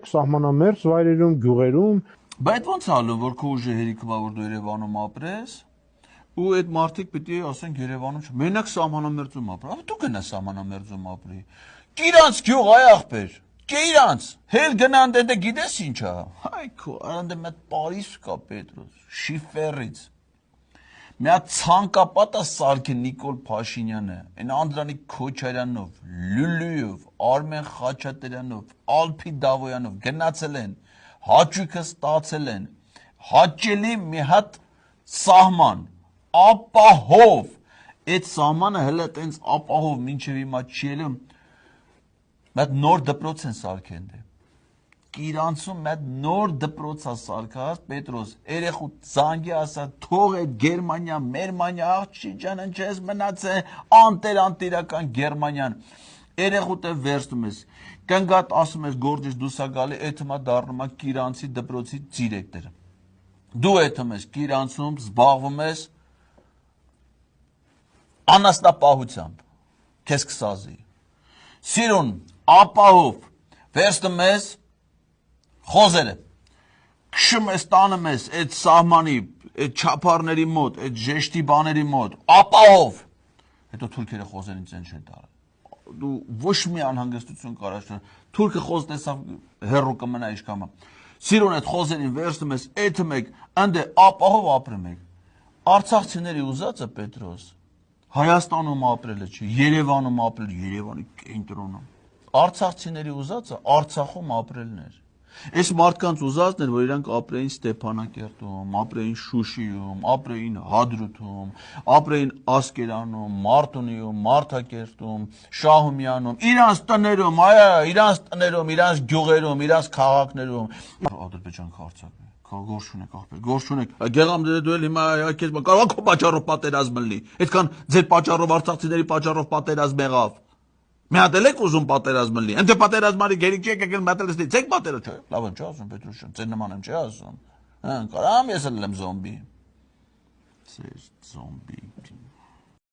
Սահմանամերձ վայրերում, գյուղերում։ Բայց ո՞նց ալու, որ քո ուժը հերիքում ա, որ դու Երևանում ապրես, ու այդ մարդիկ պիտի ասենք Երևանում չէ։ Մենակ սահմանամերձում ապրի։ Դու գնա սահմանամերձում ապրի։ Կիրանց գյուղ այ ախպեր։ Կիրանց։ Հել գնան դե գիտես ինչա։ Հայ քո, այնտե մեծ Պարիս կա Պետրոս, շիֆերից։ Մի հատ ցանկապատա սարքե Նիկոլ Փաշինյանը, այն Անդրանիկ Քոչարյանով, Լուլույով, Արմեն Խաչատրյանով, Ալփի Դավոյանով գնացել են, հաճույքը ստացել են, հաճելի մի հատ սահման, ապահով, այդ սահմանը հələ տենց ապահով մինչև հիմա չի ելում, մեկ նոր դպրոց են սարքեն դե, Կիրանցում մեկ նոր դպրոց է սարքած, Պետրոս, երեխու զանգի ասա, թող այդ Գերմանիա, Մերմանիա, աղջի ջանն չես մնացե, անտերական Գերմանիան, երեխու տե վերցնում ես, կնգատ ասում ես գործից դուսա գալի, էթմա դառնում է Կիրանցի դպրոցի դիրեկտոր, դու էթում ես Կիրանցում զբաղվում ես անասնապահությամբ, քեզ կսազի, սիրուն, ապահով, վերցնում ես խոզերը, քշում ես տանում ես այդ սահմանի, այդ չափարների մոտ, այդ ժեշտի բաների մոտ, ապահով, հետո թուրքերը խոզերին ծեն չեն տարել, դու ոչ մի անհանգստություն կարաս չեն, թուրքը խոզ տեսավ հեռու կմնա իշկամա, սիրուն այդ խոզերին վերցնում ես, էթում եք, ընդե ապահով ապրում եք, արցախցիների ուզածը Պետրոս, Հայաստանում ապրելը չի, Երևանում ապրել, Երևանի կենտրոնում, արցախցիների ուզածը Արցախում ապրելն էր, այս մարդկանց ուզածն էր, որ իրանք ապրեին Ստեփանակերտում, ապրեին Շուշիում, ապրեին Հադրութում, ապրեին Ասկերանում, Մարտունիում, Մարտակերտում, Շահումյանում, իրանց տներում, իրանց տներում, իրանց գյուղերում, իրանց քաղաքներում, Ադրբեջան քաղաքացի Գործ ունեք ախպեր, գործ ունեք, գեղամ դու էլ հիմա քեզ կարող է քո պատճառով պատերազմ լինի, այդքան ձեր պատճառով արցախցիների պատճառով պատերազմ եղավ, մի հատ էլ եք ուզում պատերազմ լինի, ընդ պատերազմարի գերիք չեք եկել մտածել, ցեք պատերազմ չէ, լավ եմ չի ասում Պետրոսյան, ձեր նման եմ չի ասում, կարամ ես էլ եմ զոմբի, ձեր զոմբի